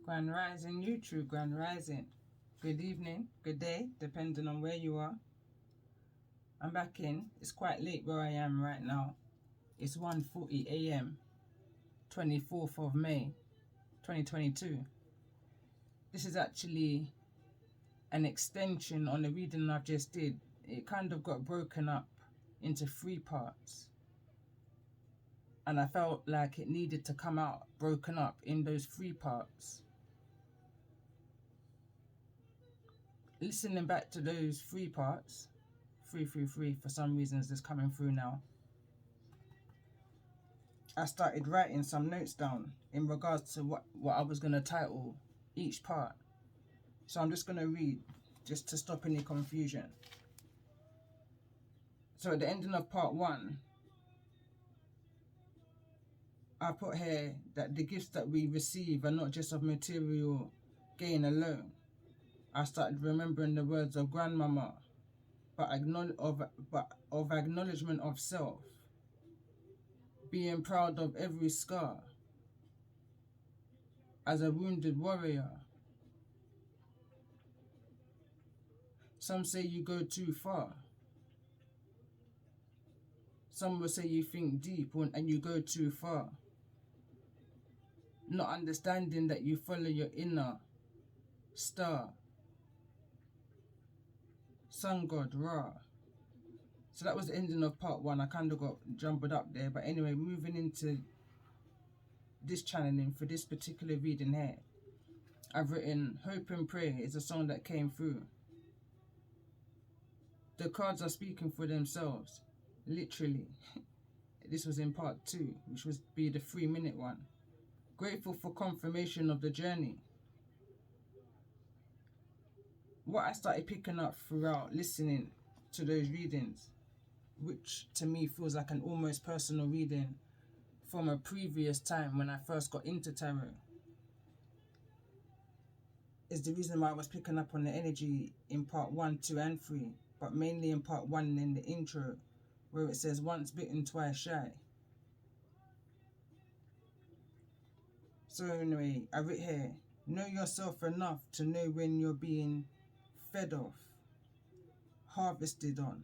Grand Rising YouTube, Grand Rising. Good evening, good day, depending on where you are. I'm back in. It's quite late where I am right now. It's 1:40 a.m. 24th of May 2022. This is actually an extension on the reading I've just did. It kind of got broken up into 3 parts. And I felt like it needed to come out broken up in those 3 parts. Listening back to those 3 parts, 3 for some reasons is coming through now. I started writing some notes down in regards to what I was going to title each part. So I'm just going to read just to stop any confusion. So at the ending of part 1, I put here that the gifts that we receive are not just of material gain alone. I started remembering the words of grandmama, but of acknowledgement of self, being proud of every scar, as a wounded warrior. Some say you go too far. Some will say you think deep and you go too far. Not understanding that you follow your inner star, sun god Ra. So that was the ending of part 1. I kind of got jumbled up there, but anyway, moving into this channeling for this particular reading here, I've written Hope and Pray is a song that came through. The cards are speaking for themselves, literally. This was in part 2, which was be the 3-minute one. Grateful for confirmation of the journey. What I started picking up throughout listening to those readings, which to me feels like an almost personal reading from a previous time when I first got into tarot, is the reason why I was picking up on the energy in part 1, 2 and 3, but mainly in part 1 and in the intro where it says once bitten, twice shy. So anyway, I wrote here, know yourself enough to know when you're being fed off, harvested on,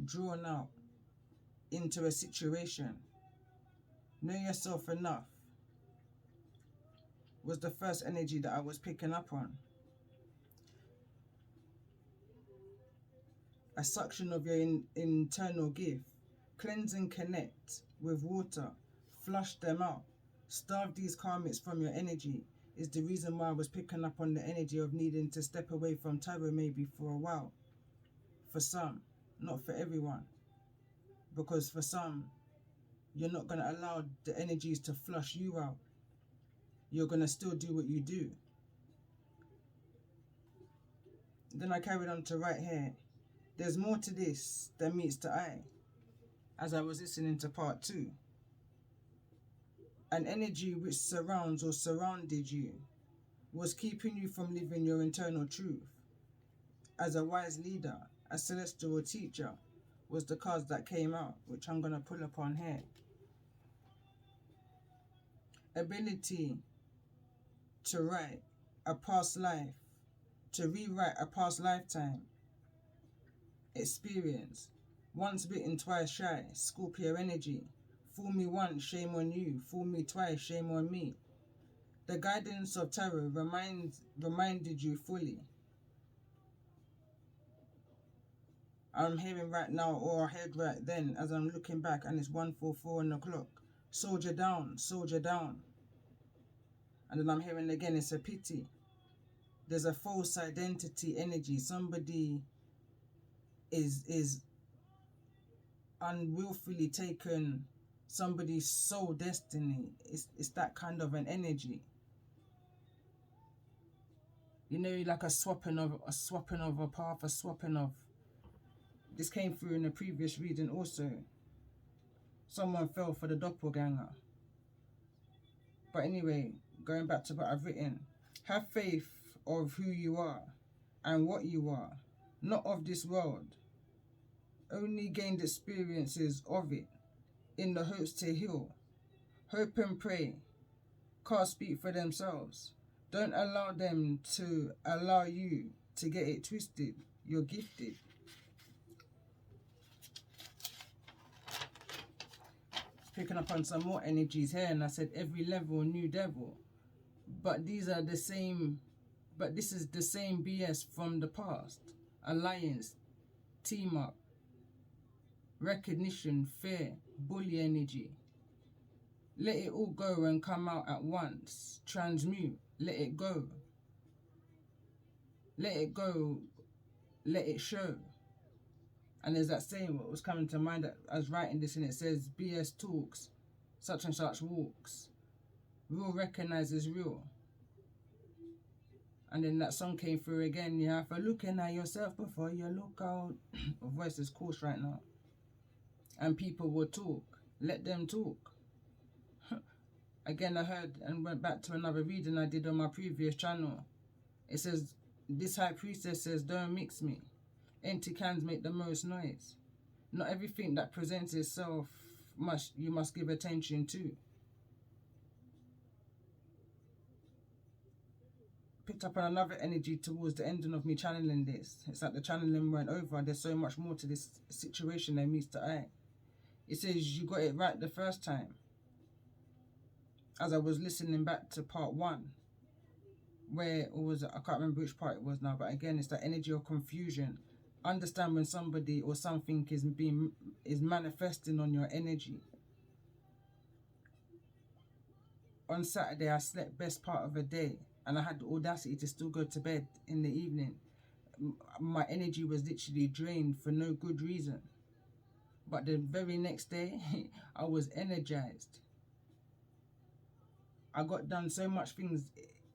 drawn out into a situation. Know yourself enough was the first energy that I was picking up on. A suction of your internal gift. Cleanse and connect with water. Flush them out. Starve these karmics from your energy is the reason why I was picking up on the energy of needing to step away from tarot maybe for a while. For some, not for everyone. Because for some, you're not going to allow the energies to flush you out. You're going to still do what you do. Then I carried on to write here, there's more to this than meets the eye. As I was listening to part 2. An energy which surrounds or surrounded you was keeping you from living your internal truth. As a wise leader, a celestial teacher was the cards that came out, which I'm going to pull upon here. Ability to write a past life, to rewrite a past lifetime. Experience. Once bitten, twice shy. Scorpio energy. Fool me once, shame on you. Fool me twice, shame on me. The guidance of tarot reminded you fully. I'm hearing right now, or I heard right then, as I'm looking back, and it's 1:44 on the clock. Soldier down, soldier down. And then I'm hearing again, it's a pity. There's a false identity energy. Somebody is unwillfully taken somebody's soul destiny. It's that kind of an energy. You know, like a swapping of a path, a swapping of. This came through in the previous reading also. Someone fell for the doppelganger. But anyway, going back to what I've written, have faith of who you are and what you are, not of this world. Only gained experiences of it in the hopes to heal. Hope and pray. Cards speak for themselves. Don't allow them to allow you to get it twisted. You're gifted. Picking up on some more energies here, and I said every level, new devil. But these are the same, but this is the same BS from the past. Alliance, team up, recognition, fear, bully energy. Let it all go and come out at once. Transmute, let it go. Let it go, let it show. And there's that saying, what was coming to mind that I was writing this, and it says, BS talks, such and such walks. Real recognizes real. And then that song came through again. You have to looking at yourself before you look out. My voice is coarse right now. And people will talk. Let them talk. Again, I heard and went back to another reading I did on my previous channel. It says, this high priestess says, don't mix me. Empty cans make the most noise. Not everything that presents itself you must give attention to. Picked up on another energy towards the ending of me channeling this. It's like the channeling went over. There's so much more to this situation than meets the eye. It says you got it right the first time. As I was listening back to part 1, where it was, I can't remember which part it was now, but again, it's that energy of confusion. Understand when somebody or something is manifesting on your energy. On Saturday, I slept best part of a day, and I had the audacity to still go to bed in the evening. My energy was literally drained for no good reason. But the very next day, I was energized. I got done so much things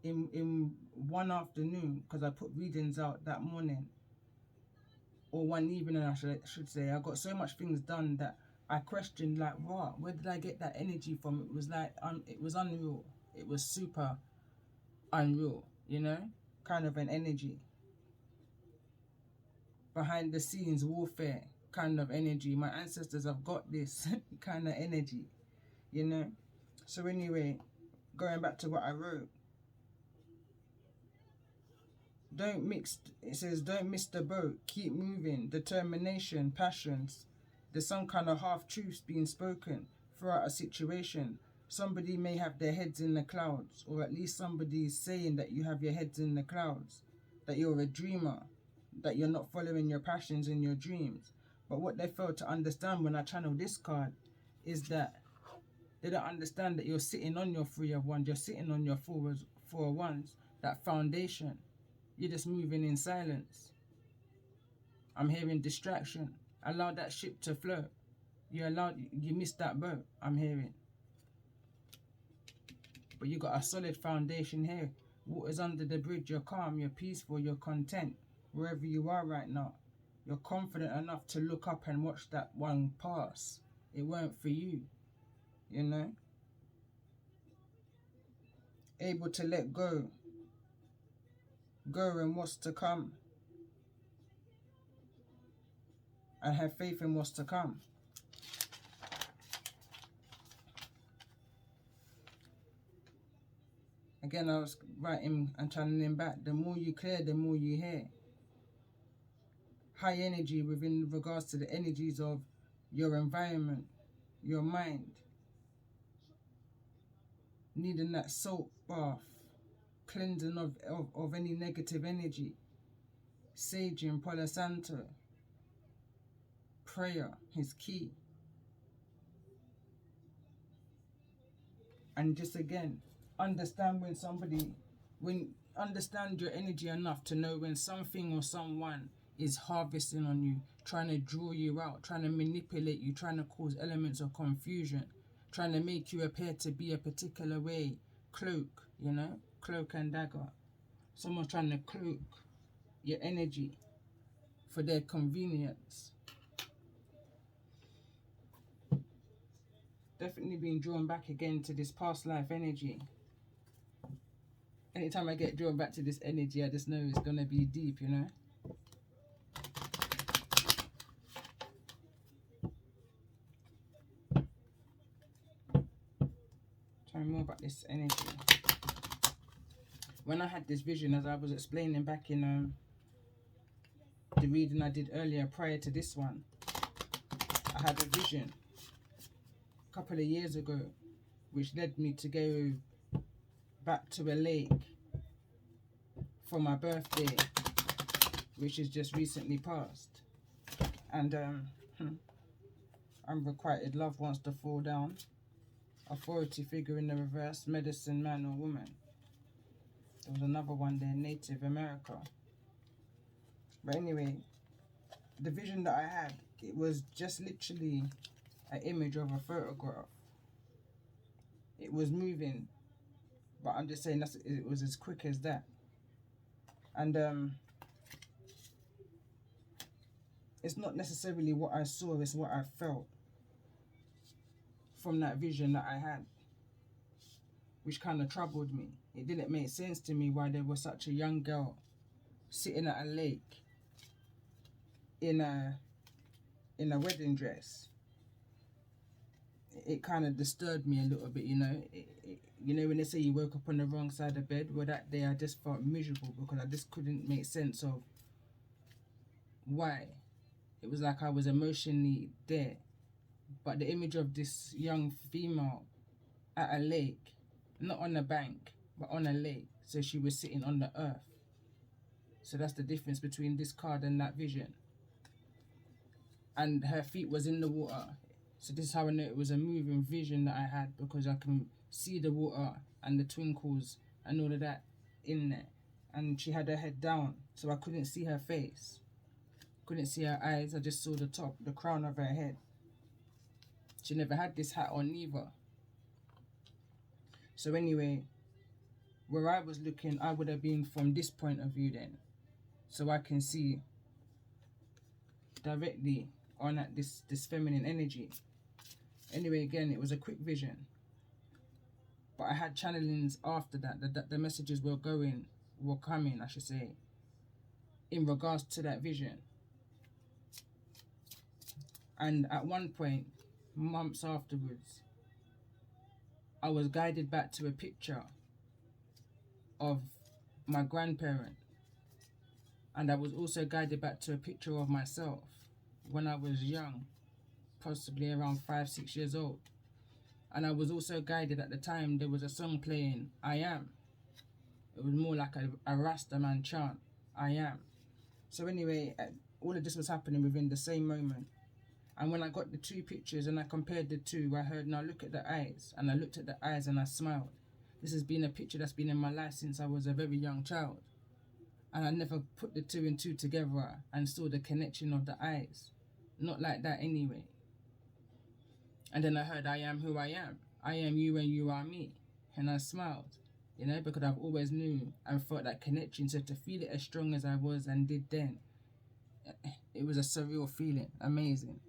in one afternoon, because I put readings out that morning. Or one evening, I should say. I got so much things done that I questioned, like, wow, where did I get that energy from? It was like, it was unreal. It was super unreal, you know? Kind of an energy. Behind the scenes warfare kind of energy. My ancestors have got this kind of energy, you know? So anyway, going back to what I wrote. It says, don't miss the boat, keep moving, determination, passions. There's some kind of half-truths being spoken throughout a situation. Somebody may have their heads in the clouds, or at least somebody's saying that you have your heads in the clouds, that you're a dreamer, that you're not following your passions and your dreams. But what they fail to understand when I channel this card is that they don't understand that you're sitting on your 3 of Wands, you're sitting on your 4 of Wands, that foundation. You're just moving in silence. I'm hearing distraction. Allow that ship to float. You missed that boat, I'm hearing. But you got a solid foundation here. Water's under the bridge, you're calm, you're peaceful, you're content. Wherever you are right now, you're confident enough to look up and watch that one pass. It weren't for you, you know? Able to let go. Go in what's to come. And have faith in what's to come. Again, I was writing and channeling back. The more you clear, the more you hear. High energy within regards to the energies of your environment, your mind. Needing that salt bath. Cleansing of any negative energy. Saging, Palo Santo. Prayer is key. And just again, understand understand your energy enough to know when something or someone is harvesting on you, trying to draw you out, trying to manipulate you, trying to cause elements of confusion, trying to make you appear to be a particular way. Cloak, you know, cloak and dagger. Someone's trying to cloak your energy for their convenience. Definitely being drawn back again to this past life energy. Anytime I get drawn back to this energy, I just know it's going to be deep, you know. Tell me more about this energy. when I had this vision, as I was explaining back in the reading I did earlier prior to this one, I had a vision a couple of years ago which led me to go back to a lake for my birthday, which is just recently passed. And unrequited love wants to fall down. Authority figure in the reverse, medicine man or woman. There was another one there, Native America. But anyway, the vision that I had, it was just literally an image of a photograph. It was moving, but I'm just saying it was as quick as that. And it's not necessarily what I saw, it's what I felt from that vision that I had, which kind of troubled me. It didn't make sense to me why there was such a young girl sitting at a lake in a wedding dress. It kind of disturbed me a little bit, you know. You know when they say you woke up on the wrong side of bed? Well, that day I just felt miserable because I just couldn't make sense of why. It was like I was emotionally there. But the image of this young female at a lake, not on a bank, but on a lake. So she was sitting on the earth. So that's the difference between this card and that vision. And her feet was in the water. So this is how I know it was a moving vision that I had, because I can see the water and the twinkles and all of that in there. And she had her head down, so I couldn't see her face. Couldn't see her eyes, I just saw the top, the crown of her head. She never had this hat on either. So anyway, where I was looking, I would have been from this point of view then. So I can see directly on at this feminine energy. Anyway, again, it was a quick vision. But I had channelings after that. The messages were coming, I should say, in regards to that vision. And at one point, months afterwards, I was guided back to a picture of my grandparent. And I was also guided back to a picture of myself when I was young, possibly around 5-6 years old. And I was also guided at the time, there was a song playing, I Am. It was more like a Rasta man chant, I am. So anyway, all of this was happening within the same moment. And when I got the two pictures and I compared the two, I heard, now look at the eyes. And I looked at the eyes and I smiled. This has been a picture that's been in my life since I was a very young child. And I never put the two and two together and saw the connection of the eyes. Not like that anyway. And then I heard, I am who I am. I am you and you are me. And I smiled, you know, because I've always knew and felt that connection. So to feel it as strong as I was and did then, it was a surreal feeling, amazing.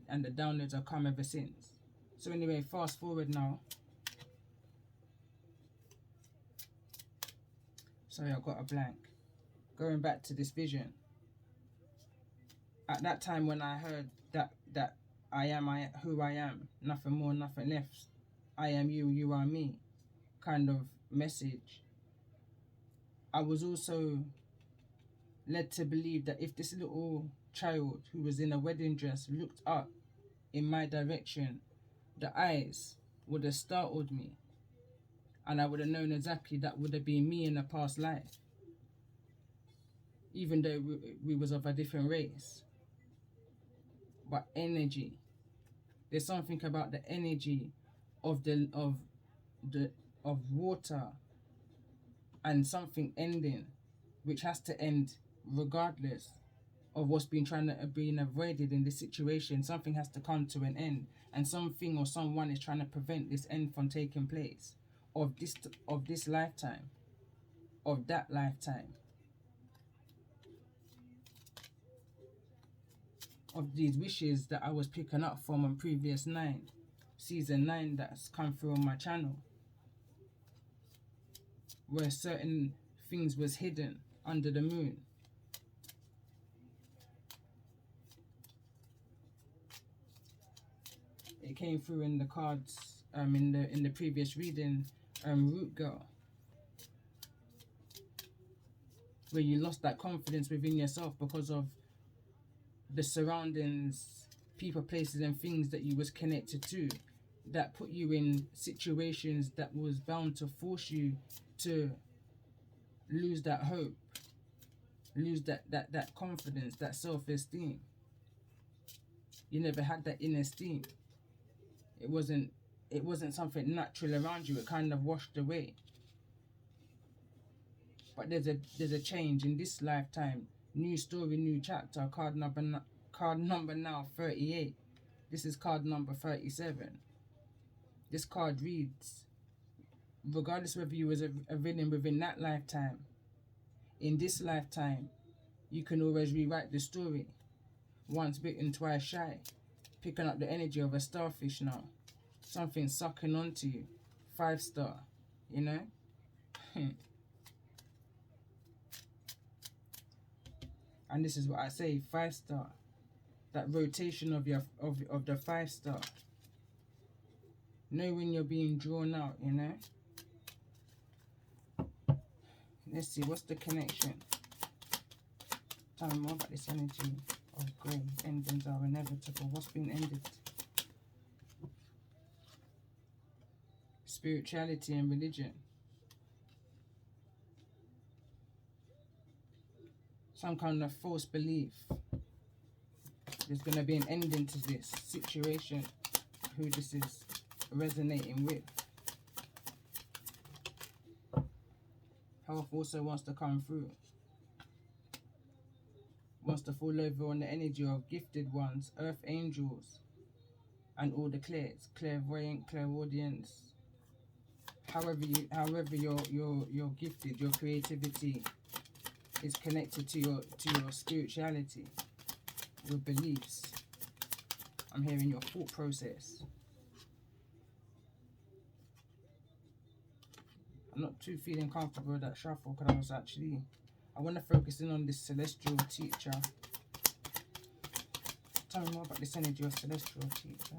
And the downloads have come ever since. So anyway, fast forward now. Sorry, I got a blank. Going back to this vision. At that time when I heard that I am who I am, nothing more, nothing less. I am you, you are me kind of message. I was also led to believe that if this little child who was in a wedding dress looked up in my direction, the eyes would have startled me. And I would have known exactly that would have been me in a past life. Even though we was of a different race. But energy. There's something about the energy of water and something ending, which has to end regardless of what's been being avoided in this situation. Something has to come to an end, and something or someone is trying to prevent this end from taking place, of this lifetime, of that lifetime, of these wishes that I was picking up from on previous season 9 that's come through on my channel, where certain things was hidden under the moon. It came through in the cards in the previous reading, Root Girl. where you lost that confidence within yourself because of the surroundings, people, places and things that you was connected to, that put you in situations that was bound to force you to lose that hope, lose that confidence, that self-esteem. You never had that inner esteem. It wasn't something natural around you. It kind of washed away. But there's a change in this lifetime. New story, new chapter. Card number now 38. This is card number 37. This card reads, regardless whether you was a villain within that lifetime, in this lifetime, you can always rewrite the story. Once bitten, twice shy. Picking up the energy of a starfish now. Something sucking onto you. 5-star, you know? And this is what I say, 5-star. That rotation of the 5-star. Know when you're being drawn out, you know? Let's see, what's the connection? Tell me more about this energy of grey. Endings are inevitable. What's been ended? Spirituality and religion. Some kind of false belief. There's going to be an ending to this situation, who this is resonating with. Health also wants to come through. Wants to fall over on the energy of gifted ones, earth angels, and all the clairs, clairvoyant, clairaudience. However you're gifted, your creativity is connected to your spirituality, your beliefs. I'm hearing your thought process. I'm not too feeling comfortable with that shuffle because I want to focus in on this celestial teacher. Tell me more about this energy of celestial teacher.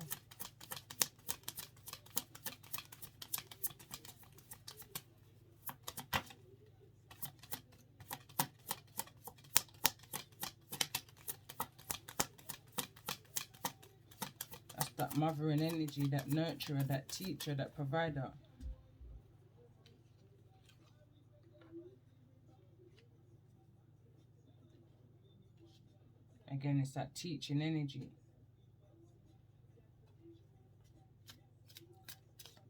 That's that mothering energy, that nurturer, that teacher, that provider. Again, it's that teaching energy.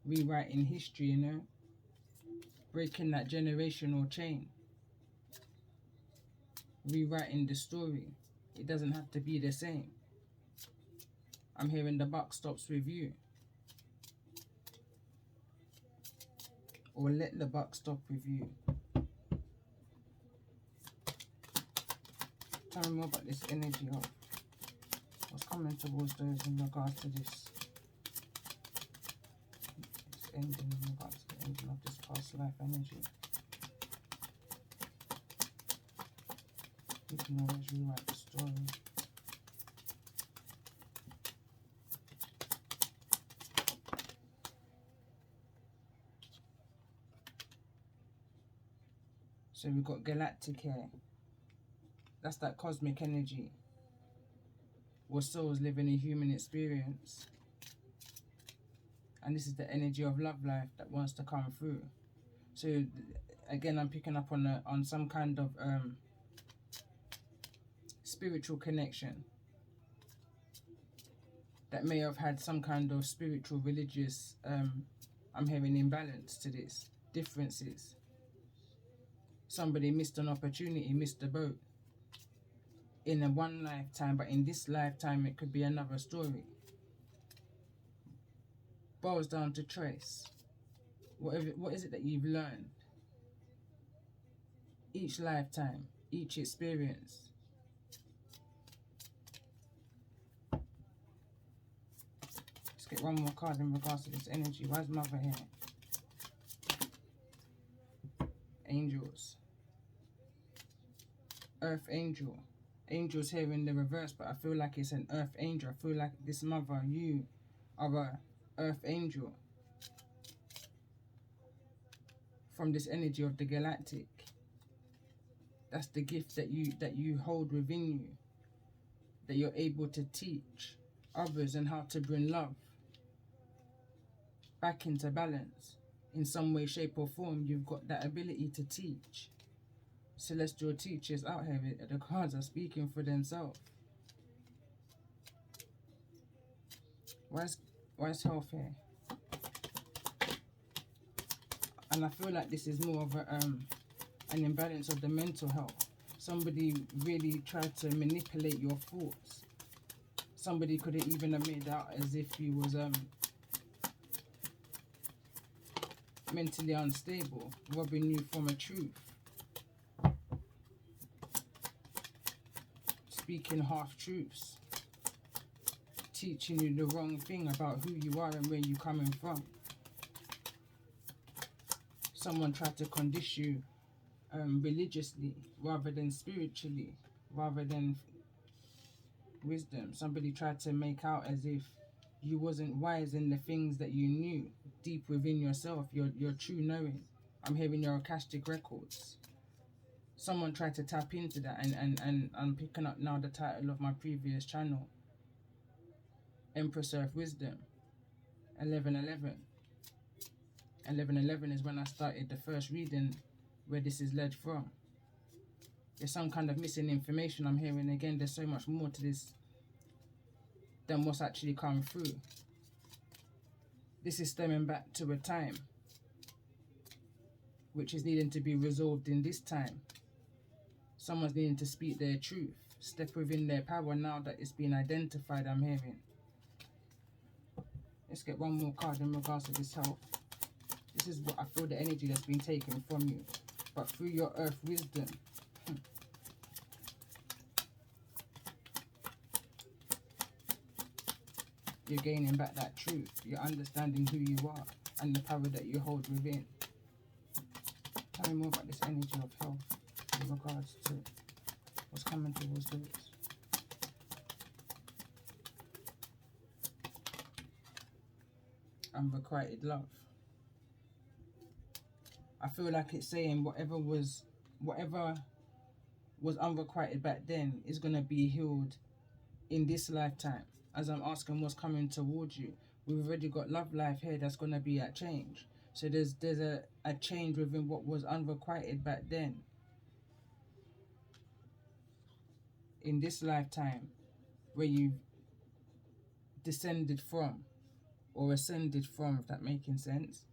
Rewriting history, you know. Breaking that generational chain. Rewriting the story. It doesn't have to be the same. I'm hearing the buck stops with you. Or let the buck stop with you. Tell me more about this energy of what's coming towards those in regards to this. It's ending in regards to the ending of this past life energy. You can always rewrite the story. So we've got galactic here. That's that cosmic energy. Where souls living a human experience. And this is the energy of love life that wants to come through. So again, I'm picking up on some kind of spiritual connection that may have had some kind of spiritual, religious, I'm hearing imbalance to this, differences. Somebody missed an opportunity, missed the boat in one lifetime, but in this lifetime it could be another story. Boils down to choice. What is it that you've learned? Each lifetime, each experience. Let's get one more card in regards to this energy. Why's Mother here? Angels. Earth angel. Angels here in the reverse, but I feel like it's an earth angel. I feel like this mother, you are a earth angel. From this energy of the galactic. That's the gift that you hold within you, that you're able to teach others and how to bring love back into balance in some way, shape or form. You've got that ability to teach. Celestial teachers out here, the cards are speaking for themselves. Why's health here? And I feel like this is more of an imbalance of the mental health. Somebody really tried to manipulate your thoughts. Somebody could have even made out as if you was mentally unstable, robbing you from a truth, speaking half-truths, teaching you the wrong thing about who you are and where you're coming from. Someone tried to condition you religiously rather than spiritually, rather than wisdom. Somebody tried to make out as if you wasn't wise in the things that you knew deep within yourself, your true knowing. I'm hearing your Akashic records. Someone tried to tap into that, and I'm picking up now the title of my previous channel, Empress Earth Wisdom, 1111. 1111 is when I started the first reading where this is led from. There's some kind of missing information I'm hearing. Again, there's so much more to this than what's actually come through. This is stemming back to a time which is needing to be resolved in this time. Someone's needing to speak their truth, step within their power now that it's been identified, I'm hearing. Let's get one more card in regards to this health. This is what I feel, the energy that's been taken from you. But through your earth wisdom, you're gaining back that truth. You're understanding who you are and the power that you hold within. Tell me more about this energy of health in regards to what's coming towards those. Unrequited love. I feel like it's saying whatever was unrequited back then is going to be healed in this lifetime. As I'm asking what's coming towards you, we've already got love life here that's going to be at change. So there's a change within what was unrequited back then. In this lifetime, where you've descended from or ascended from, if that making sense.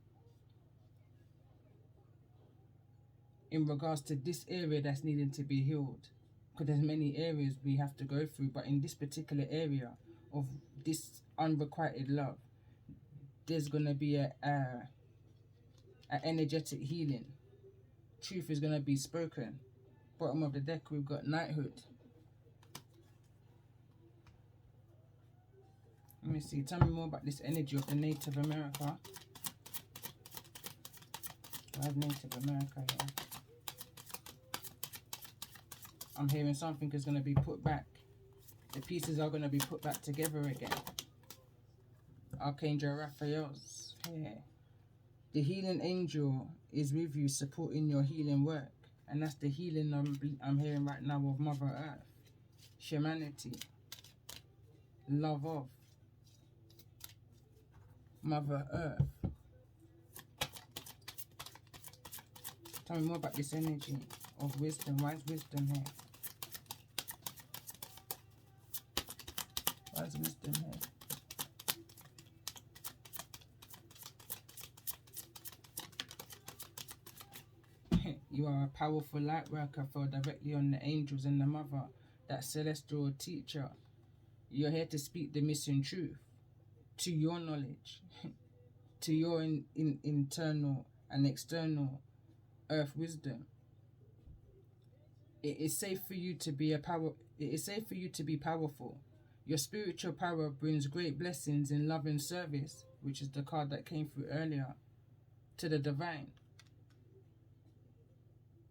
In regards to this area that's needing to be healed, because there's many areas we have to go through, but in this particular area of this unrequited love, there's going to be a energetic healing. Truth is going to be spoken. Bottom of the deck, we've got knighthood. Let me see. Tell me more about this energy of the Native America. I have Native America here. I'm hearing something is going to be put back. The pieces are going to be put back together again. Archangel Raphael's here. The healing angel is with you, supporting your healing work. And that's the healing I'm hearing right now of Mother Earth. Humanity. Love of Mother Earth. Tell me more about this energy of wisdom. Why is wisdom here? Why is wisdom here? You are a powerful light worker, fell directly on the angels and the mother, that celestial teacher. You're here to speak the missing truth to your knowledge, to your internal and external earth wisdom. It is safe for you to be powerful. Your spiritual power brings great blessings in love and service, which is the card that came through earlier, to the divine.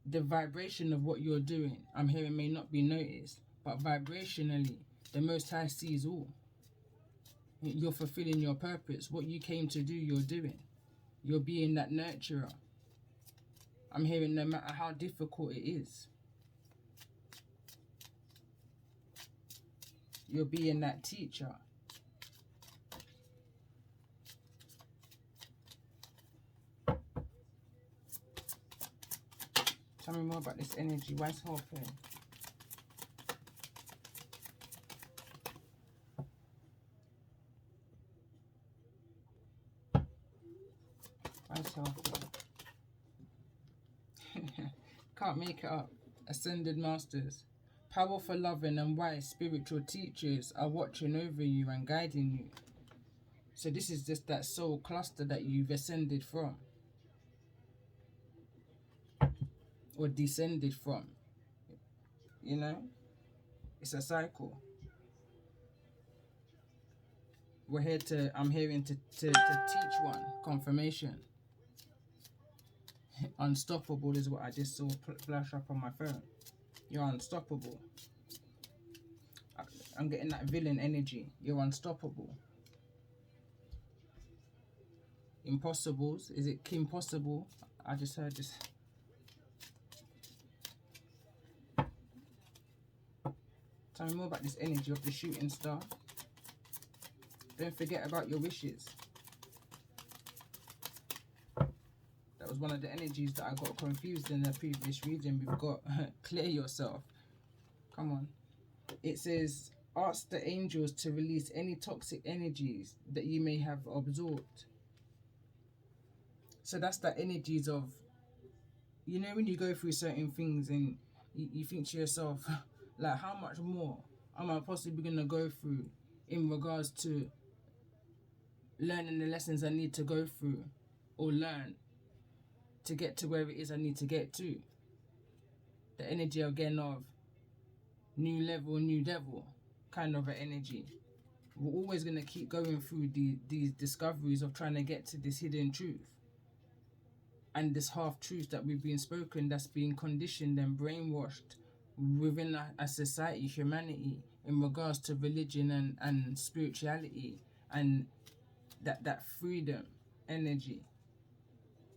The vibration of what you're doing, I'm hearing, may not be noticed, but vibrationally, the Most High sees all. You're fulfilling your purpose. What you came to do, you're doing. You're being that nurturer. I'm hearing no matter how difficult it is, you're being that teacher. Tell me more about this energy. Why is hope here? Why is hope here? Can't make it up. Ascended masters. Powerful, loving and wise spiritual teachers are watching over you and guiding you. So this is just that soul cluster that you've ascended from. Or descended from. You know? It's a cycle. We're here to, I'm hearing to teach one. Confirmation. Unstoppable is what I just saw flash up on my phone. You're unstoppable. I'm getting that villain energy. You're unstoppable. Impossibles. Is it Kim Possible? I just heard this. Tell me more about this energy of the shooting star. Don't forget about your wishes. That was one of the energies that I got confused in the previous reading. We've got clear yourself. Come on. It says, ask the angels to release any toxic energies that you may have absorbed. So that's the energies of, you know, when you go through certain things and you think to yourself, like, how much more am I possibly going to go through in regards to learning the lessons I need to go through or learn to get to where it is I need to get to. The energy again of new level, new devil kind of an energy. We're always going to keep going through these discoveries of trying to get to this hidden truth. And this half-truth that we've been spoken, that's being conditioned and brainwashed within a society, humanity, in regards to religion and spirituality and that freedom energy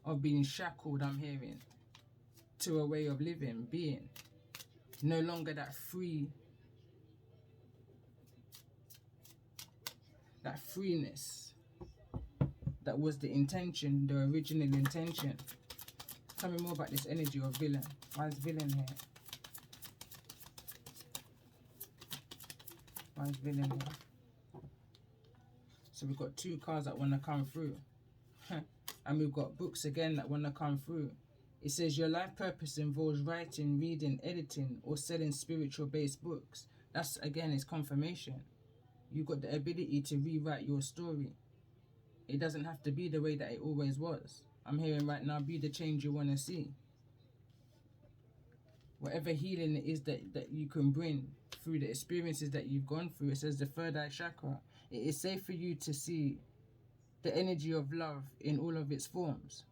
of being shackled, I'm hearing, to a way of living, being. No longer that free, that freeness that was the intention, the original intention. Tell me more about this energy of villain. Why is villain here? Why is villain here? So we've got two cards that want to come through. And we've got books again that want to come through. It says your life purpose involves writing, reading, editing, or selling spiritual-based books. That's, again, is confirmation. You've got the ability to rewrite your story. It doesn't have to be the way that it always was. I'm hearing right now, be the change you want to see. Whatever healing it is that you can bring through the experiences that you've gone through. It says the third eye chakra. It is safe for you to see the energy of love in all of its forms,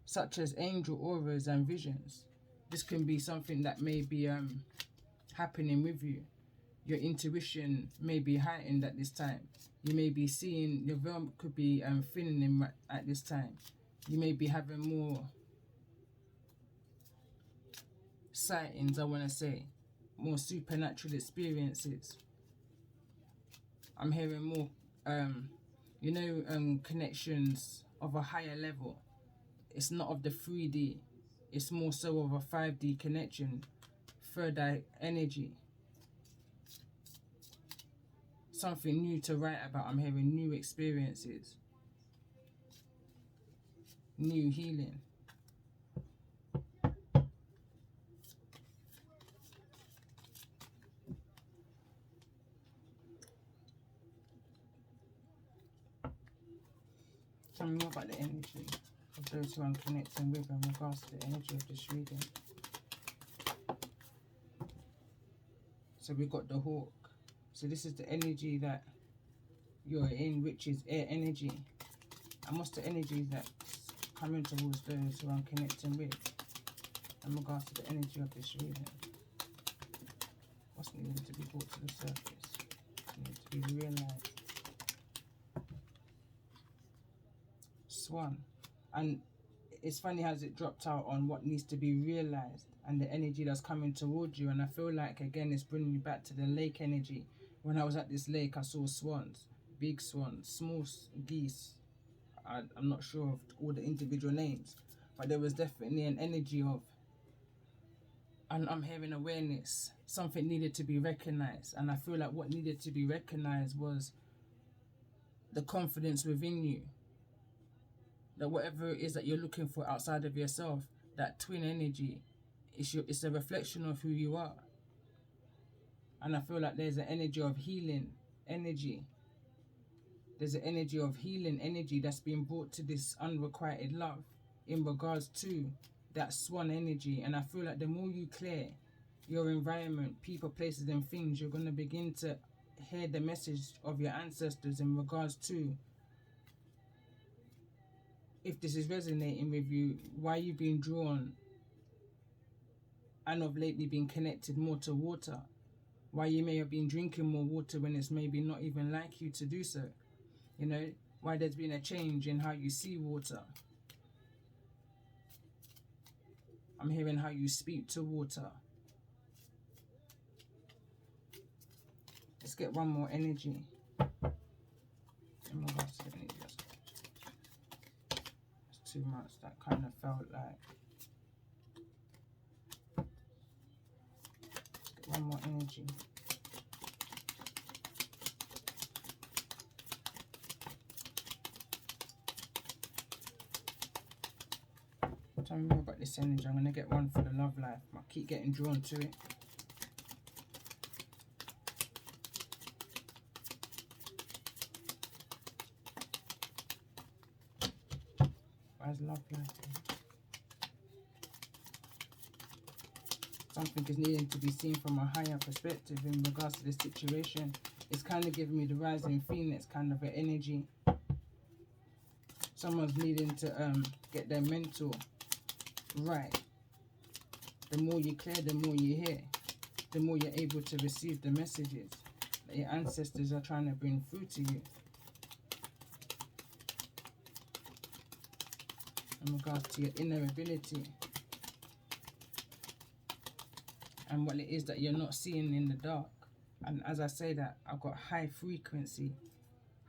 such as angel auras and visions. This can be something that may be happening with you. Your intuition may be heightened at this time. You may be seeing, your realm could be thinning at this time. You may be having more sightings, I want to say, more supernatural experiences. I'm hearing more, connections of a higher level. It's not of the 3D. It's more so of a 5D connection, third eye energy. Something new to write about. I'm hearing new experiences, new healing. Tell me more about the energy of those who I'm connecting with in regards to the energy of this reading. So we've got the hawk. So this is the energy that you're in, which is air energy. And what's the energy that's coming towards those who I'm connecting with in regards to the energy of this reading? What's needed to be brought to the surface? Needs to be realized. Swan. And it's funny how it dropped out on what needs to be realized and the energy that's coming towards you. And I feel like, again, it's bringing you back to the lake energy when I was at this lake, I saw swans, big swans, small geese. I'm not sure of all the individual names, but there was definitely an energy of, and I'm hearing awareness. Something needed to be recognized, and I feel like what needed to be recognized was the confidence within you. That whatever it is that you're looking for outside of yourself, that twin energy, it's a reflection of who you are. And I feel like there's an energy of healing energy. There's an energy of healing energy that's been brought to this unrequited love in regards to that swan energy. And I feel like the more you clear your environment, people, places and things, you're going to begin to hear the message of your ancestors in regards to if this is resonating with you, why you've been drawn and of lately been connected more to water, why you may have been drinking more water when it's maybe not even like you to do so, you know, why there's been a change in how you see water. I'm hearing how you speak to water. Let's get one more energy. In regards to the energy. That's too much. That kind of felt like. Let's get one more energy. Tell me more about this energy. I'm going to get one for the love life. I keep getting drawn to it. Where's love life? Something is needing to be seen from a higher perspective in regards to this situation. It's kind of giving me the rising phoenix kind of an energy. Someone's needing to get their mental right. The more you clear, the more you hear. The more you're able to receive the messages that your ancestors are trying to bring through to you. In regards to your inner ability. And what it is that you're not seeing in the dark. And as I say that, I've got high frequency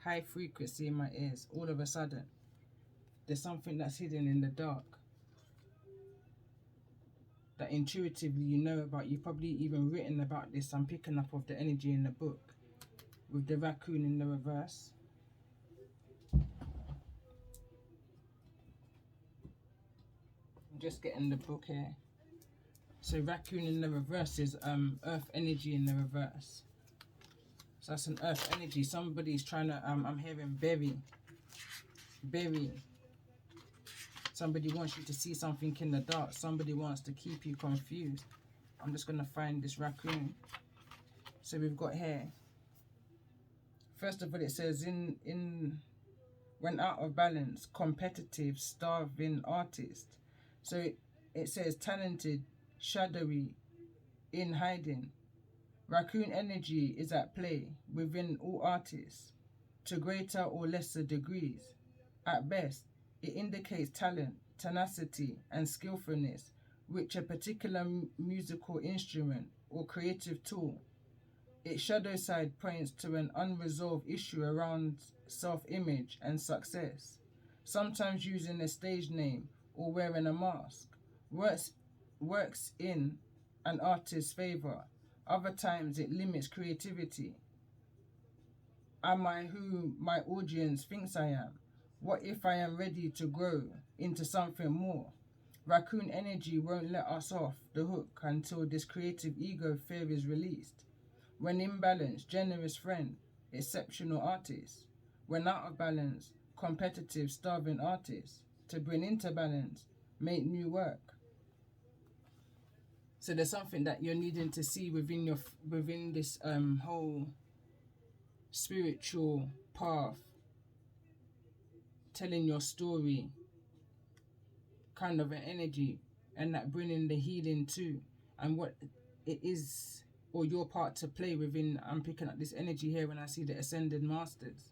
in my ears. All of a sudden, there's something that's hidden in the dark that intuitively you know about. You've probably even written about this. I'm picking up of the energy in the book with the raccoon in the reverse. I'm just getting the book here. So raccoon in the reverse is earth energy in the reverse. So that's an earth energy. Somebody's trying to, I'm hearing bury. Somebody wants you to see something in the dark. Somebody wants to keep you confused. I'm just going to find this raccoon. So we've got here. First of all, it says when out of balance, competitive, starving artist. So it says talented, shadowy, in hiding. Raccoon energy is at play within all artists to greater or lesser degrees. At best, it indicates talent, tenacity, and skillfulness, which a particular musical instrument or creative tool. Its shadow side points to an unresolved issue around self-image and success, sometimes using a stage name or wearing a mask. Works in an artist's favor. Other times it limits creativity. Am I who my audience thinks I am? What if I am ready to grow into something more? Raccoon energy won't let us off the hook until this creative ego fear is released. When in balance, generous friend, exceptional artist. When out of balance, competitive, starving artist. To bring into balance, make new work. So there's something that you're needing to see within this whole spiritual path, telling your story, kind of an energy, and that bringing the healing too, and what it is, or your part to play within. I'm picking up this energy here when I see the Ascended Masters.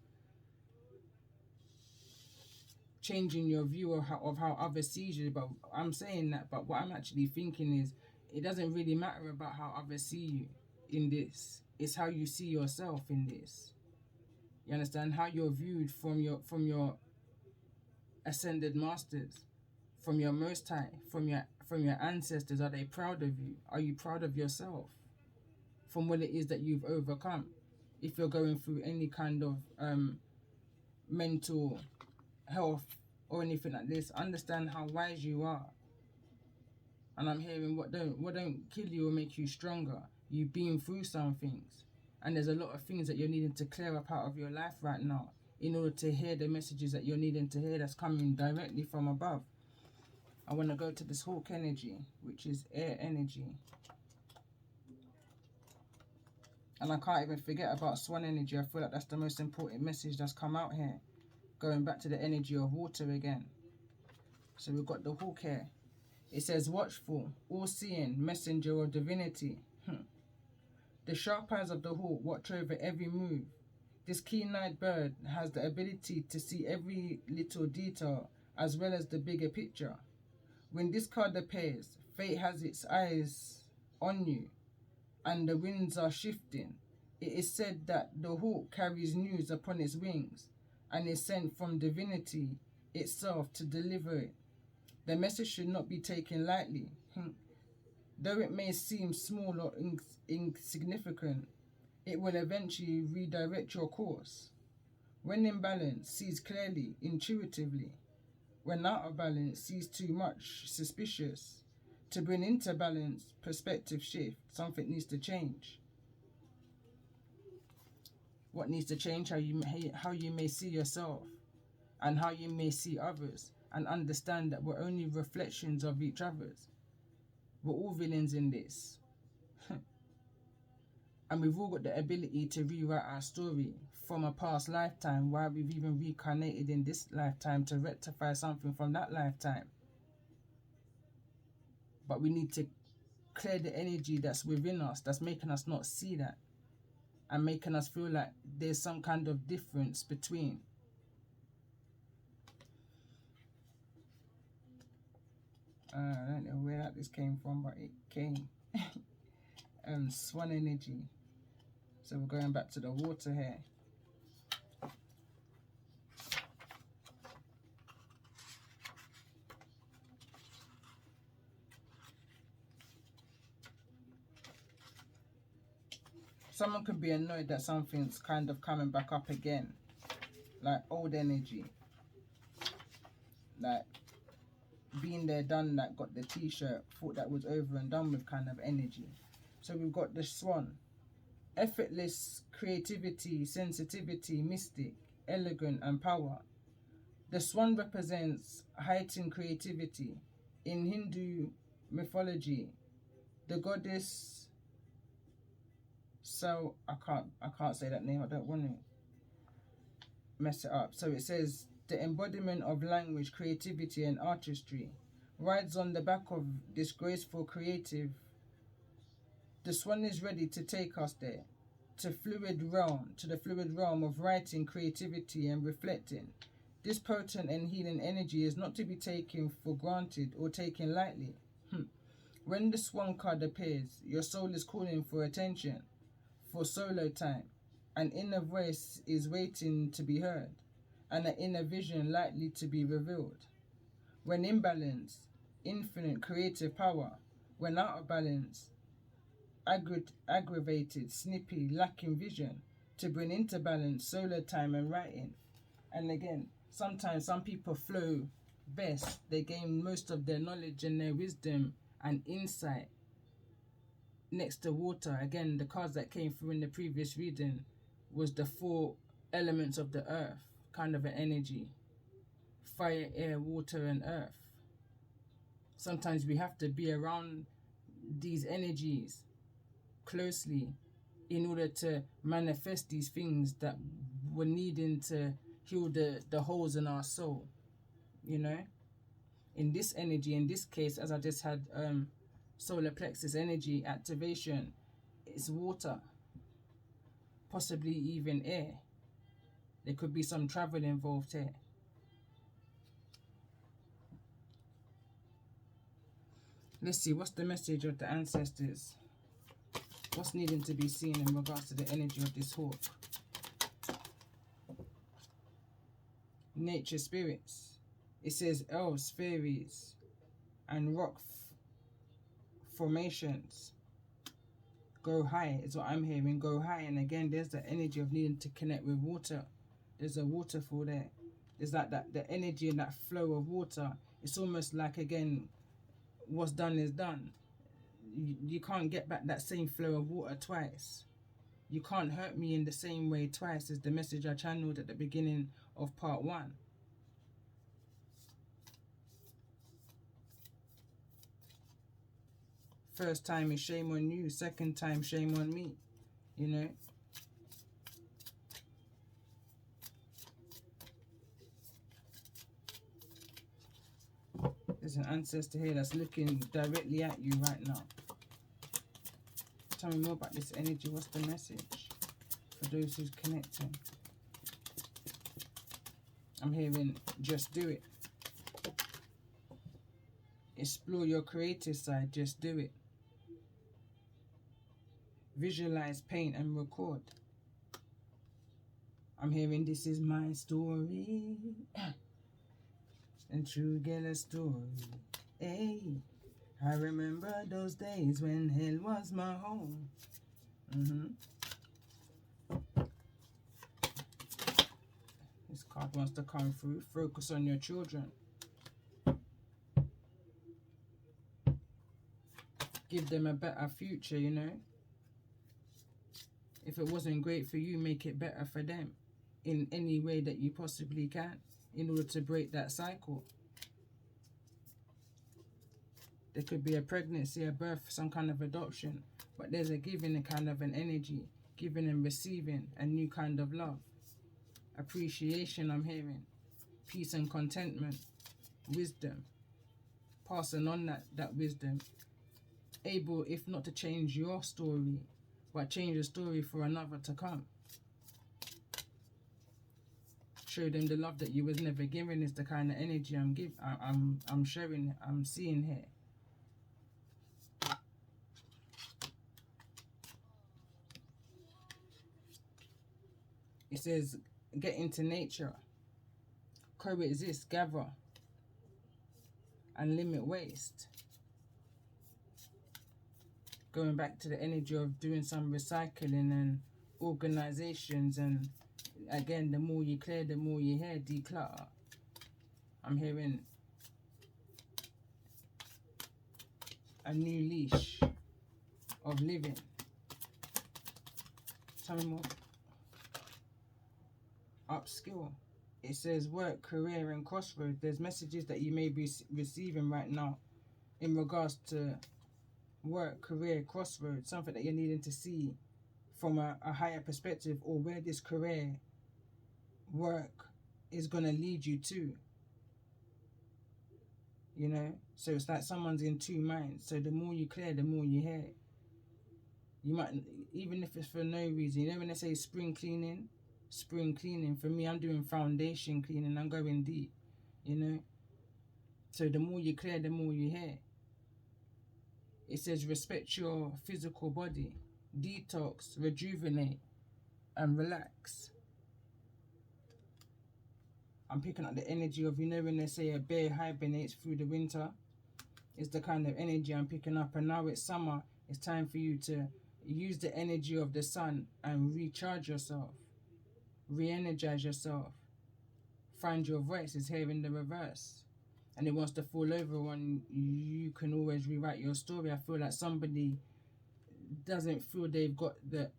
Changing your view of how others see you. But I'm saying that, but what I'm actually thinking is, it doesn't really matter about how others see you in this. It's how you see yourself in this. You understand? How you're viewed from your ascended masters, from your most high, from your ancestors. Are they proud of you? Are you proud of yourself from what it is that you've overcome? If you're going through any kind of mental health or anything like this, understand how wise you are. And I'm hearing what don't kill you or make you stronger. You've been through some things, and there's a lot of things that you're needing to clear up out of your life right now in order to hear the messages that you're needing to hear that's coming directly from above. I want to go to this hawk energy, which is air energy. And I can't even forget about swan energy. I feel like that's the most important message that's come out here. Going back to the energy of water again. So we've got the hawk here. It says, watchful, all-seeing, messenger of divinity. The sharp eyes of the hawk watch over every move. This keen-eyed bird has the ability to see every little detail as well as the bigger picture. When this card appears, fate has its eyes on you and the winds are shifting. It is said that the hawk carries news upon its wings and is sent from divinity itself to deliver it. The message should not be taken lightly. Though it may seem small or insignificant, it will eventually redirect your course. When in balance, sees clearly, intuitively. When out of balance, sees too much, suspicious. To bring into balance, perspective shift. Something needs to change. What needs to change? How you may see yourself and how you may see others, and understand that we're only reflections of each other's. We're all villains in this. And we've all got the ability to rewrite our story from a past lifetime, while we've even reincarnated in this lifetime to rectify something from that lifetime. But we need to clear the energy that's within us, that's making us not see that, and making us feel like there's some kind of difference between. I don't know where this came from, but it came. Swan energy. So we're going back to the water here. Someone could be annoyed that something's kind of coming back up again. Like old energy. Like been there, done that, got the t-shirt, thought that was over and done with kind of energy. So we've got the swan. Effortless creativity, sensitivity, mystic, elegant and power. The swan represents heightened creativity. In Hindu mythology, the goddess, so I can't say that name, I don't want to mess it up. So it says, the embodiment of language, creativity and artistry, rides on the back of this graceful creative. The swan is ready to take us there, to the fluid realm of writing, creativity and reflecting. This potent and healing energy is not to be taken for granted or taken lightly. When the swan card appears, your soul is calling for attention, for solo time. An inner voice is waiting to be heard, and an inner vision likely to be revealed. When in balance, infinite creative power. When out of balance, aggravated, snippy, lacking vision. To bring into balance, solo time and writing. And again, sometimes some people flow best. They gain most of their knowledge and their wisdom and insight next to water. Again, the cards that came through in the previous reading was the 4 elements of the earth, kind of an energy. Fire, air, water and earth. Sometimes we have to be around these energies closely in order to manifest these things that we're needing to heal the holes in our soul. You know, in this energy, in this case, as I just had solar plexus energy activation, it's water, possibly even air. There could be some travel involved here. Let's see, what's the message of the ancestors? What's needing to be seen in regards to the energy of this hawk? Nature spirits. It says elves, fairies, and rock formations. Go high is what I'm hearing. Go high. And again, there's the energy of needing to connect with water. There's a waterfall there. There's like that the energy and that flow of water. It's almost like, again, what's done is done. You can't get back that same flow of water twice. You can't hurt me in the same way twice, is the message I channeled at the beginning of part 1. First time is shame on you, second time shame on me, you know. There's an ancestor here that's looking directly at you right now. Tell me more about this energy. What's the message for those who's connecting? I'm hearing just do it. Explore your creative side, just do it. Visualize, paint, and record. I'm hearing this is my story. And true get a story. Hey, I remember those days when hell was my home. This card wants to come through. Focus on your children. Give them a better future, you know. If it wasn't great for you, make it better for them in any way that you possibly can in order to break that cycle. There could be a pregnancy, a birth, some kind of adoption, but there's a giving a kind of an energy, giving and receiving a new kind of love. Appreciation, I'm hearing. Peace and contentment. Wisdom. Passing on that wisdom. Able, if not to change your story, but change the story for another to come. Show them the love that you was never given is the kind of energy I'm showing, I'm seeing here. It says, get into nature, coexist, gather, and limit waste. Going back to the energy of doing some recycling and organizations, and again, the more you clear, the more you hear, declutter. I'm hearing a new leash of living. Tell me more. Upskill. It says work, career, and crossroads. There's messages that you may be receiving right now in regards to work, career, crossroads, something that you're needing to see from a higher perspective, or where this career, work is going to lead you to. You know, so it's like someone's in two minds. So the more you clear, the more you hear. You might, even if it's for no reason, you know when they say spring cleaning, for me, I'm doing foundation cleaning, I'm going deep, you know. So the more you clear, the more you hear. It says respect your physical body, detox, rejuvenate, and relax. I'm picking up the energy of, you know when they say a bear hibernates through the winter, it's the kind of energy I'm picking up. And now it's summer, it's time for you to use the energy of the sun and recharge yourself, re-energize yourself, find your voice. Is here in the reverse, and it wants to fall over on you. Can always rewrite your story. I feel like somebody doesn't feel they've got the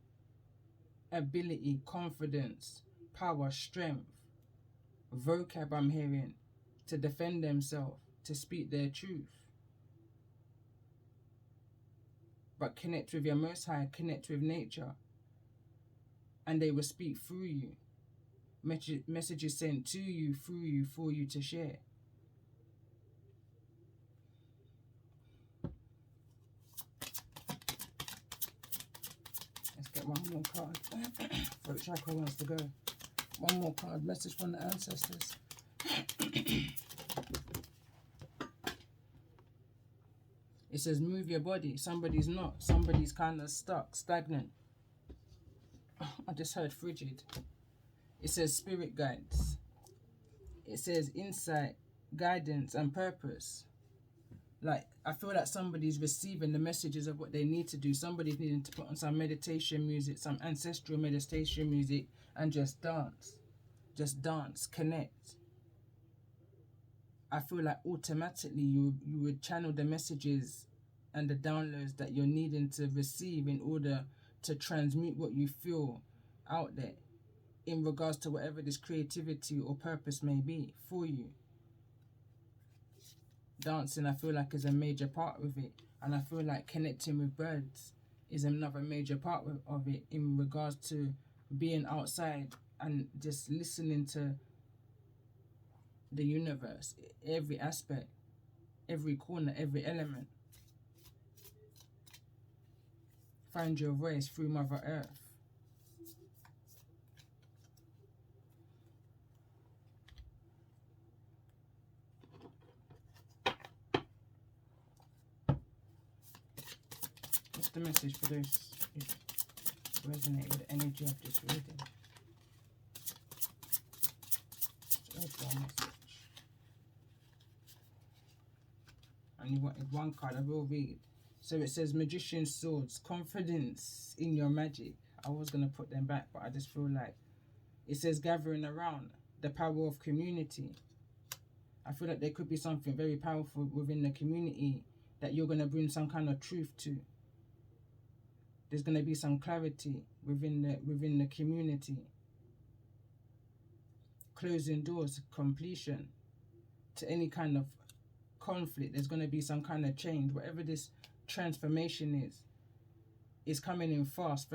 ability, confidence, power, strength, vocab, I'm hearing, to defend themselves, to speak their truth. But connect with your Most High, connect with nature, and they will speak through you. Messages sent to you, through you, for you to share. Let's get one more card. Throat chakra wants to go. One more card. Message from the ancestors. It says move your body. Somebody's not. Somebody's kind of stuck, stagnant. I just heard frigid. It says spirit guides. It says insight, guidance, and purpose. Like, I feel like somebody's receiving the messages of what they need to do. Somebody's needing to put on some meditation music, some ancestral meditation music, and just dance. Just dance, connect. I feel like automatically you would channel the messages and the downloads that you're needing to receive in order to transmute what you feel out there in regards to whatever this creativity or purpose may be for you. Dancing, I feel like, is a major part of it, and I feel like connecting with birds is another major part of it in regards to being outside and just listening to the universe, every aspect, every corner, every element. Find your voice through Mother Earth. What's the message for those who resonate with the energy of this reading? It's a message. I only wanted one card. I will read. So it says Magician's Swords, confidence in your magic. I was going to put them back, but I just feel like it says gathering around, the power of community. I feel like there could be something very powerful within the community that you're going to bring some kind of truth to. There's going to be some clarity within the community. Closing doors, completion to any kind of conflict. There's going to be some kind of change. Whatever this transformation is coming in fast.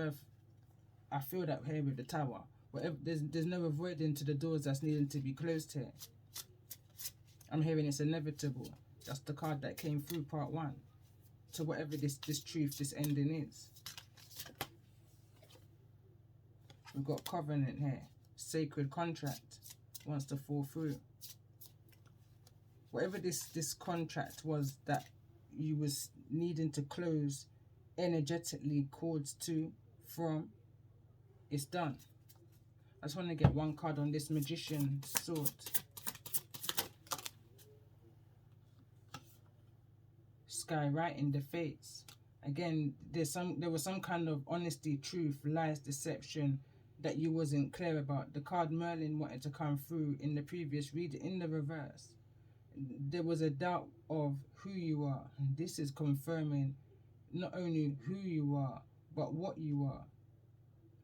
I feel that here with the Tower. Whatever, there's no avoiding to the doors that's needing to be closed here. I'm hearing it's inevitable. That's the card that came through part 1. To whatever this truth, this ending is. We've got covenant here. Sacred contract wants to fall through. Whatever this contract was that you was needing to close energetically cords to, from, it's done. I just want to get one card on this Magician's Sword. Sky writing the fates. Again, there was some kind of honesty, truth, lies, deception that you wasn't clear about. The card Merlin wanted to come through in the previous reading, in the reverse. There was a doubt of who you are. This is confirming not only who you are, but what you are.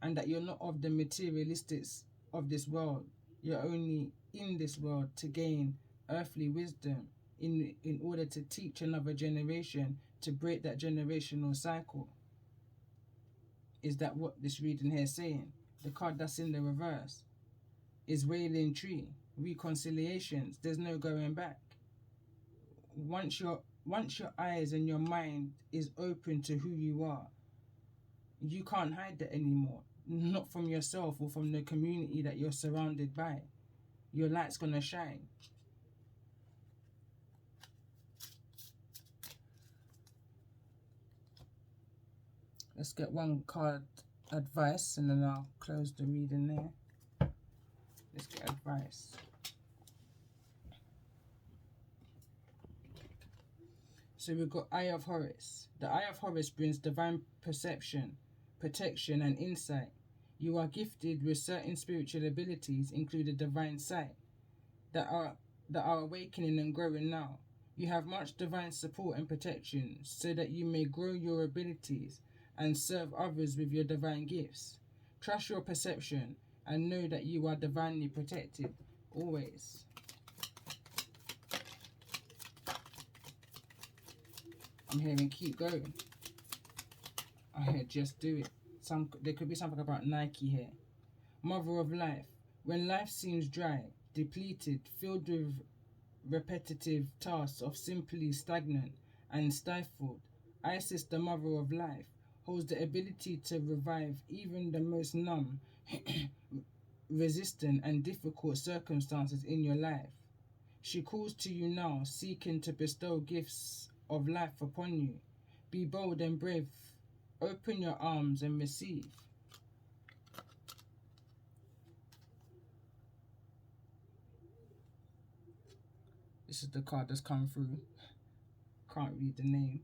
And that you're not of the materialistics of this world. You're only in this world to gain earthly wisdom in order to teach another generation to break that generational cycle. Is that what this reading here is saying? The card that's in the reverse is Wailing Tree, reconciliations. There's no going back. Once your eyes and your mind is open to who you are, you can't hide that anymore. Not from yourself or from the community that you're surrounded by. Your light's gonna shine. Let's get one card advice and then I'll close the reading there. Let's get advice. So we've got Eye of Horus. The Eye of Horus brings divine perception, protection and insight. You are gifted with certain spiritual abilities, including divine sight, that are awakening and growing now. You have much divine support and protection so that you may grow your abilities and serve others with your divine gifts. Trust your perception and know that you are divinely protected always. I'm hearing keep going. I hear just do it. There could be something about Nike here. Mother of life. When life seems dry, depleted, filled with repetitive tasks of simply stagnant and stifled, Isis, the mother of life, holds the ability to revive even the most numb, resistant and difficult circumstances in your life. She calls to you now, seeking to bestow gifts of life upon you. Be bold and brave. Open your arms and receive. This is the card that's come through. Can't read the name.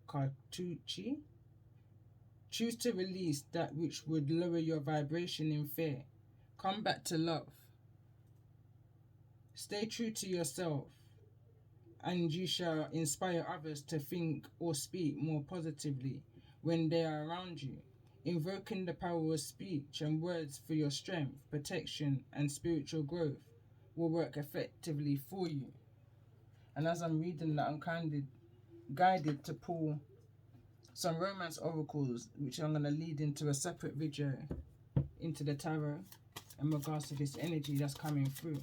Cartucci. Choose to release that which would lower your vibration in fear. Come back to love. Stay true to yourself, and you shall inspire others to think or speak more positively when they are around you. Invoking the power of speech and words for your strength, protection, and spiritual growth will work effectively for you. And as I'm reading that, I'm kind of guided to pull some romance oracles, which I'm going to lead into a separate video into the tarot in regards to this energy that's coming through.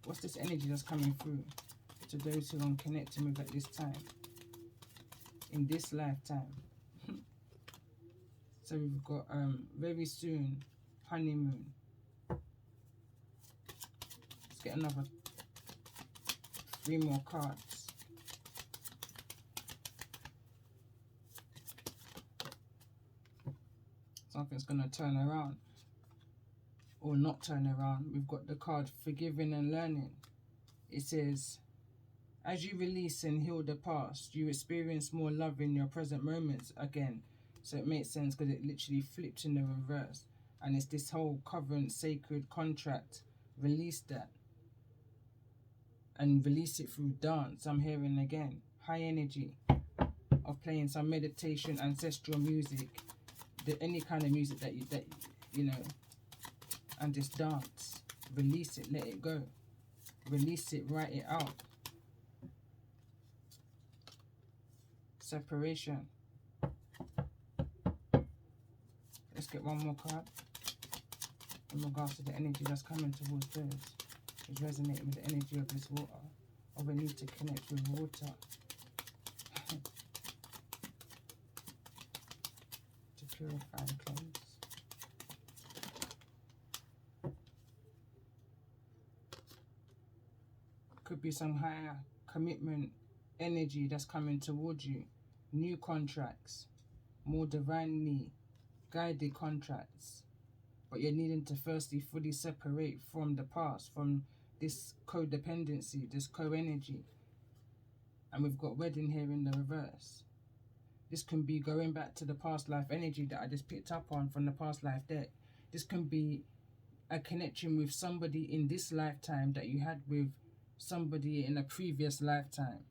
What's this energy that's coming through to those who I'm connecting with at this time, in this lifetime? So we've got very soon, honeymoon. Let's get another 3 more cards. Something's going to turn around or not turn around. We've got the card forgiving and learning. It says, as you release and heal the past, you experience more love in your present moments again. So it makes sense because it literally flipped in the reverse. And it's this whole covenant, sacred contract. Release that. And release it through dance. I'm hearing again. High energy of playing some meditation, ancestral music. Any kind of music that you know. And just dance. Release it. Let it go. Release it. Write it out. Separation. Let's get one more card in regards to the energy that's coming towards those who's resonating with the energy of this water, or we need to connect with water to purify and cleanse. Could be some higher commitment energy that's coming towards you. New contracts, more divinely guided contracts, but you're needing to firstly fully separate from the past, from this codependency, this co-energy. And we've got wedding here in the reverse. This can be going back to the past life energy that I just picked up on from the past life deck. This can be a connection with somebody in this lifetime that you had with somebody in a previous lifetime.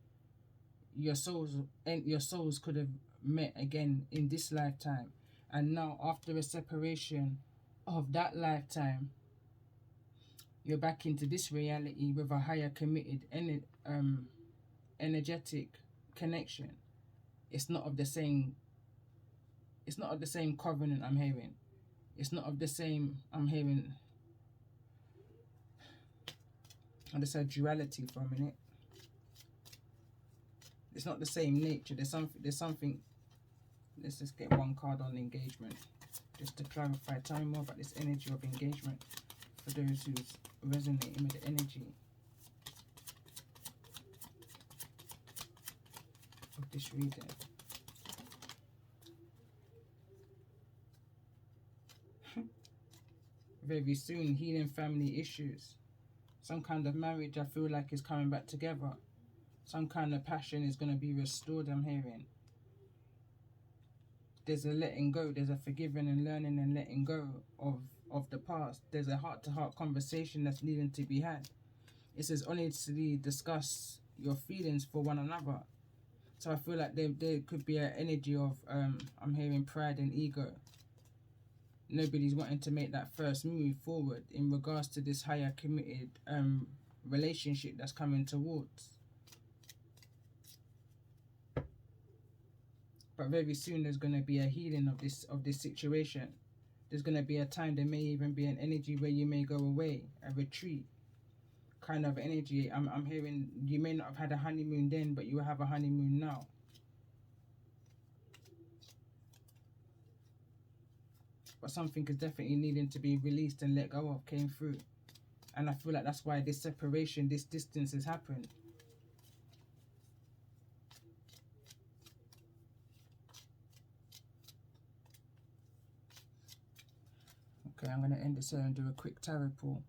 Your souls could have met again in this lifetime. And now, after a separation of that lifetime, you're back into this reality with a higher committed energetic connection. It's not of the same covenant I'm hearing. It's not of the same, I'm hearing, I just said duality for a minute. It's not the same nature. There's something. Let's just get one card on engagement, just to clarify. Tell me more about this energy of engagement for those who's resonating with the energy of this reading. Very soon, healing family issues. Some kind of marriage I feel like is coming back together. Some kind of passion is going to be restored, I'm hearing. There's a letting go. There's a forgiving and learning and letting go of the past. There's a heart-to-heart conversation that's needing to be had. It says honestly discuss your feelings for one another. So I feel like there could be an energy of, I'm hearing pride and ego. Nobody's wanting to make that first move forward in regards to this higher committed relationship that's coming towards. But very soon there's going to be a healing of this situation. There's going to be a time, there may even be an energy where you may go away, a retreat kind of energy. I'm hearing you may not have had a honeymoon then, but you will have a honeymoon now. But something is definitely needing to be released and let go of, came through. And I feel like that's why this separation, this distance has happened. Okay, I'm going to end this here and do a quick tarot pull.